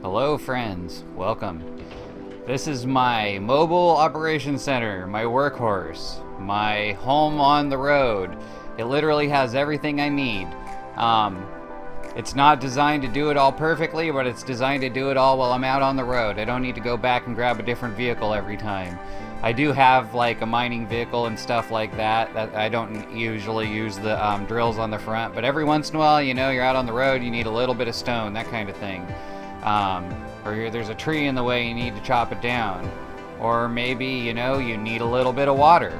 Hello friends, welcome. This is my mobile operations center, my Workhorse, my home on the road. It literally has everything I need. It's not designed to do it all perfectly, but it's designed to do it all while I'm out on the road. I don't need to go back and grab a different vehicle every time. I do have like a mining vehicle and stuff like that. I don't usually use the drills on the front, but every once in a while, you know, you're out on the road, you need a little bit of stone, that kind of thing. Or there's a tree in the way, you need to chop it down. Or maybe, you know, you need a little bit of water.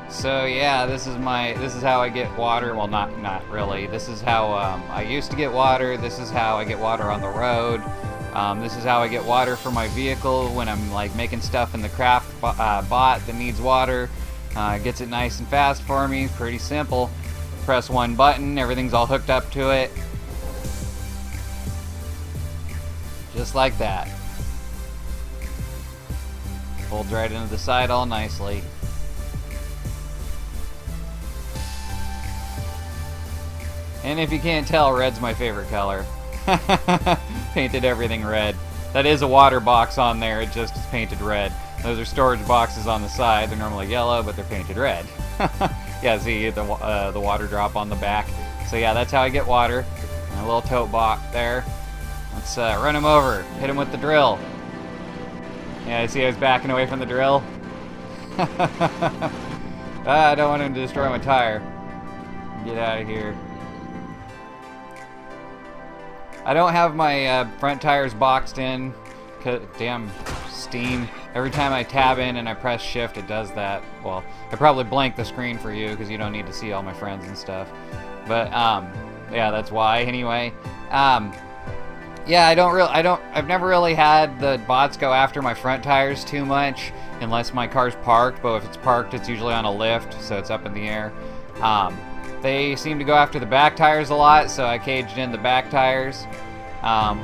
So yeah, this is how I get water. Well, not really. This is how I used to get water. This is how I get water on the road. This is how I get water for my vehicle when I'm like making stuff in the craft bot that needs water. Gets it nice and fast for me. Pretty simple. Press one button, everything's all hooked up to it. Just like that. Folds right into the side all nicely. And if you can't tell, red's my favorite color. Painted everything red. That is a water box on there, it just is painted red. Those are storage boxes on the side. They're normally yellow, but they're painted red. Yeah, see the water drop on the back. So yeah, that's how I get water. And a little tote box there. Let's run him over. Hit him with the drill. Yeah, I see I was backing away from the drill. I don't want him to destroy my tire. Get out of here. I don't have my front tires boxed in. Damn Steam. Every time I tab in and I press shift, it does that. Well, I probably blanked the screen for you because you don't need to see all my friends and stuff. But yeah, that's why. Anyway, yeah, I've never really had the bots go after my front tires too much unless my car's parked. But if it's parked, it's usually on a lift, so it's up in the air. They seem to go after the back tires a lot, so I caged in the back tires.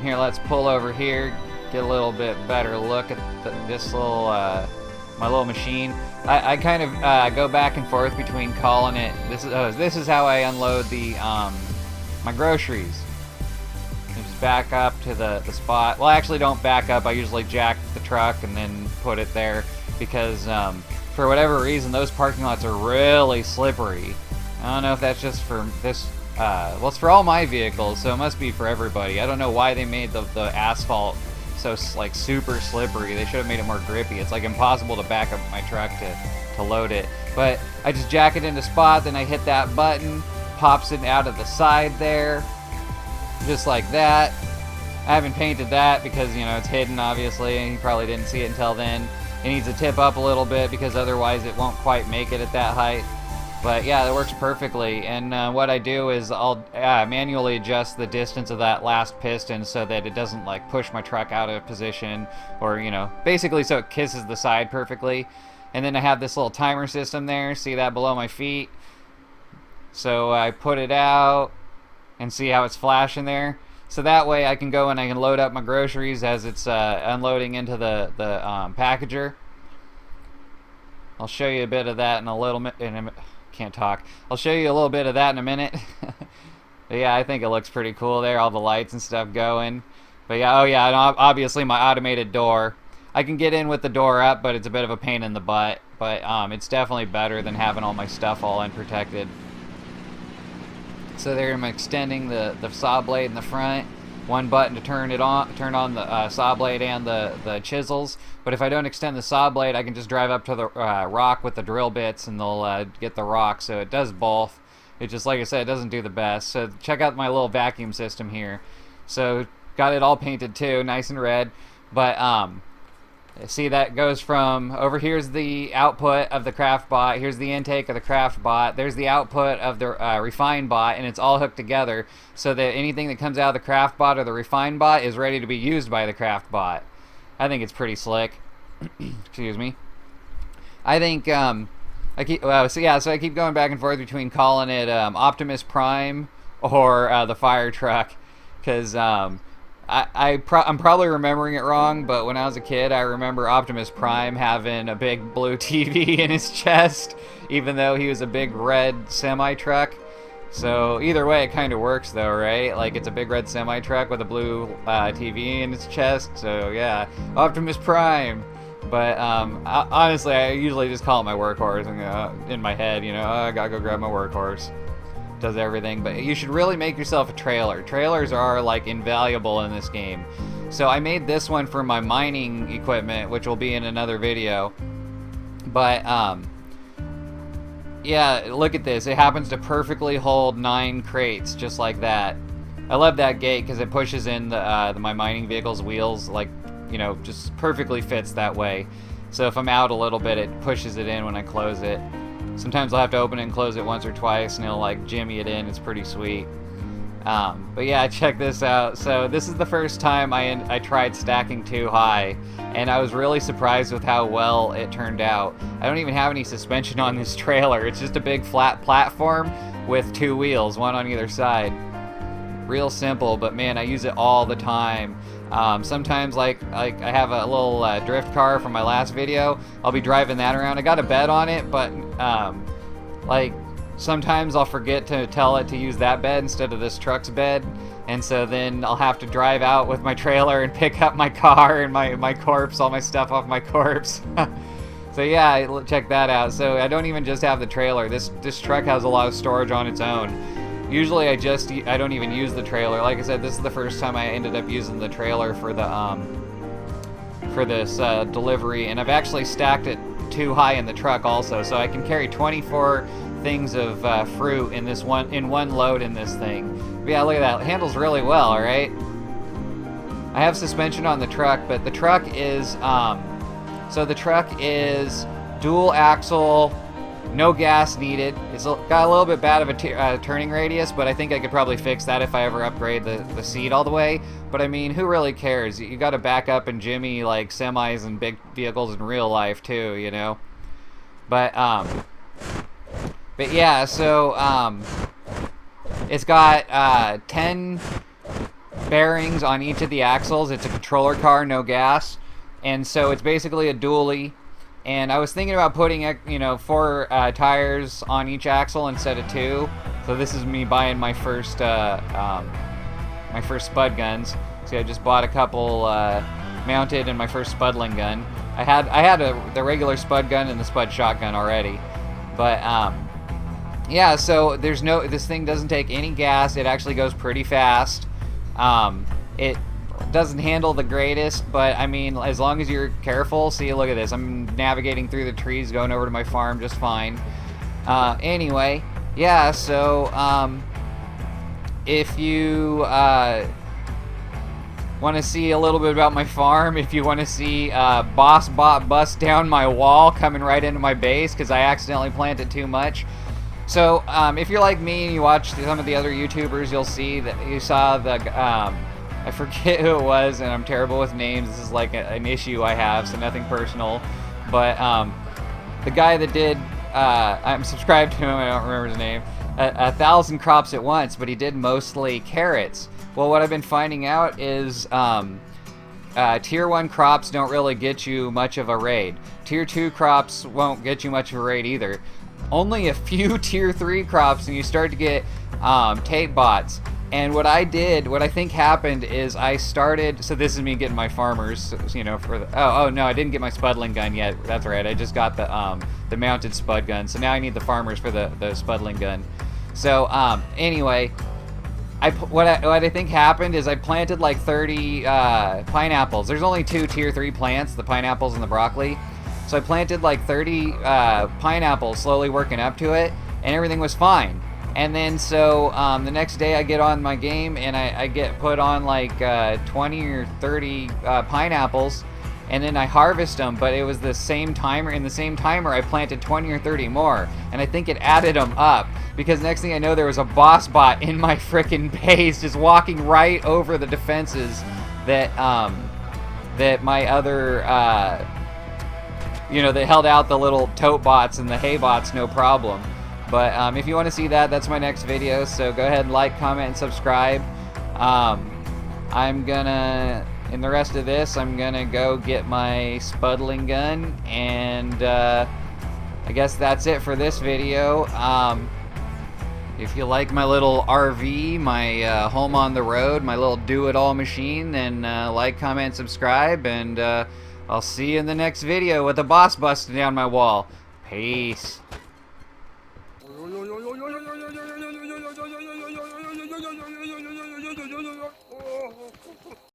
Here, let's pull over here. Get a little bit better look at this little my little machine. I kind of go back and forth between calling it. This is how I unload the my groceries. I just back up to the spot. Well, I actually don't back up. I usually jack the truck and then put it there because for whatever reason those parking lots are really slippery. I don't know if that's just for this. Well, it's for all my vehicles, so it must be for everybody. I don't know why they made the asphalt so like super slippery. They should have made it more grippy. It's like impossible to back up my truck to load it. But I just jack it into spot, then I hit that button, pops it out of the side there, just like that. I haven't painted that because, you know, it's hidden obviously, and you probably didn't see it until then. It needs to tip up a little bit because otherwise it won't quite make it at that height. But yeah, it works perfectly, and what I do is I'll manually adjust the distance of that last piston so that it doesn't like push my truck out of position, or, you know, basically so it kisses the side perfectly. And then I have this little timer system there, see that below my feet? So I put it out and see how it's flashing there. So that way I can go and I can load up my groceries as it's unloading into the packager. I'll show you a bit of that in a little minute. Can't talk. I'll show you a little bit of that in a minute. But yeah, I think it looks pretty cool there, all the lights and stuff going. But yeah, oh yeah, and obviously my automated door. I can get in with the door up, but it's a bit of a pain in the butt. But it's definitely better than having all my stuff all unprotected. So there I'm extending the saw blade in the front. One button to turn on the saw blade and the chisels. But if I don't extend the saw blade, I can just drive up to the rock with the drill bits and they'll get the rock. So it does both. It just, like I said, it doesn't do the best. So check out my little vacuum system here. So got it all painted too, nice and red. But see, that goes from over here's the output of the craft bot, here's the intake of the craft bot, there's the output of the refine bot, and it's all hooked together so that anything that comes out of the craft bot or the refine bot is ready to be used by the craft bot. I think it's pretty slick. Excuse me. I think so I keep going back and forth between calling it Optimus Prime or the Firetruck, because I'm probably remembering it wrong, but when I was a kid, I remember Optimus Prime having a big blue TV in his chest, even though he was a big red semi-truck. So either way, it kind of works though, right? Like, it's a big red semi-truck with a blue TV in its chest. So yeah, Optimus Prime. But honestly, I usually just call it my workhorse, and in my head, you know, oh, I gotta go grab my workhorse. Does everything. But you should really make yourself a trailer. Trailers are like invaluable in this game. So I made this one for my mining equipment, which will be in another video. But yeah, look at this. It happens to perfectly hold 9 crates, just like that. I love that gate because it pushes in my mining vehicle's wheels, like, you know, just perfectly fits that way. So if I'm out a little bit, it pushes it in when I close it. Sometimes I'll have to open it and close it once or twice, and it'll like jimmy it in. It's pretty sweet. But yeah, check this out. So this is the first time I tried stacking too high, and I was really surprised with how well it turned out. I don't even have any suspension on this trailer. It's just a big flat platform with 2 wheels, one on either side. Real simple, but man, I use it all the time. Sometimes, like I have a little drift car from my last video. I'll be driving that around. I got a bed on it, but like sometimes I'll forget to tell it to use that bed instead of this truck's bed, and so then I'll have to drive out with my trailer and pick up my car and my corpse, all my stuff off my corpse. So yeah, check that out. So I don't even just have the trailer. This truck has a lot of storage on its own. Usually I don't even use the trailer. Like I said, this is the first time I ended up using the trailer for the for this delivery, and I've actually stacked it too high in the truck also, so I can carry 24 things of fruit in one load in this thing. But yeah, look at that. It handles really well, all right? I have suspension on the truck, but the truck is dual axle. No gas needed. It's got a little bit bad of a turning radius, but I think I could probably fix that if I ever upgrade the seat all the way. But I mean, who really cares? You got to back up and jimmy like semis and big vehicles in real life too, you know. But yeah, so it's got 10 bearings on each of the axles. It's a controller car, no gas, and so it's basically a dually. And I was thinking about putting, you know, 4 tires on each axle instead of 2. So this is me buying my first spud guns. See, I just bought a couple mounted and my first spudling gun. I had the regular spud gun and the spud shotgun already, but yeah. So this thing doesn't take any gas. It actually goes pretty fast. It doesn't handle the greatest, but I mean, as long as you're careful. See, look at this. I'm navigating through the trees going over to my farm just fine. Anyway, yeah, so if you want to see a little bit about my farm, if you want to see Boss Bot bust down my wall coming right into my base because I accidentally planted too much. So if you're like me and you watch some of the other YouTubers, you'll see that you saw the I forget who it was, and I'm terrible with names. This is like an issue I have, so nothing personal. But the guy that did, I'm subscribed to him, I don't remember his name, 1,000 crops at once, but he did mostly carrots. Well, what I've been finding out is Tier 1 crops don't really get you much of a raid. Tier 2 crops won't get you much of a raid either. Only a few Tier 3 crops, and you start to get tape bots. And what I think happened is I started, so this is me getting my farmers, you know, for the, oh no, I didn't get my spudling gun yet. That's right, I just got the mounted spud gun. So now I need the farmers for the spudling gun. So anyway, what I think happened is I planted like 30 pineapples. There's only 2 Tier 3 plants, the pineapples and the broccoli. So I planted like 30 pineapples, slowly working up to it, and everything was fine. And then so the next day I get on my game and I get put on like 20 or 30 pineapples, and then I harvest them, but it was the same timer. In the same timer I planted 20 or 30 more, and I think it added them up, because next thing I know there was a boss bot in my frickin' base just walking right over the defenses that that my other you know, that held out the little tote bots and the hay bots no problem. But if you want to see that, that's my next video. So go ahead and like, comment, and subscribe. I'm gonna, in the rest of this, I'm gonna go get my spuddling gun, and I guess that's it for this video. If you like my little RV, my home on the road, my little do-it-all machine, then like, comment, subscribe, and I'll see you in the next video with the boss busting down my wall. Peace.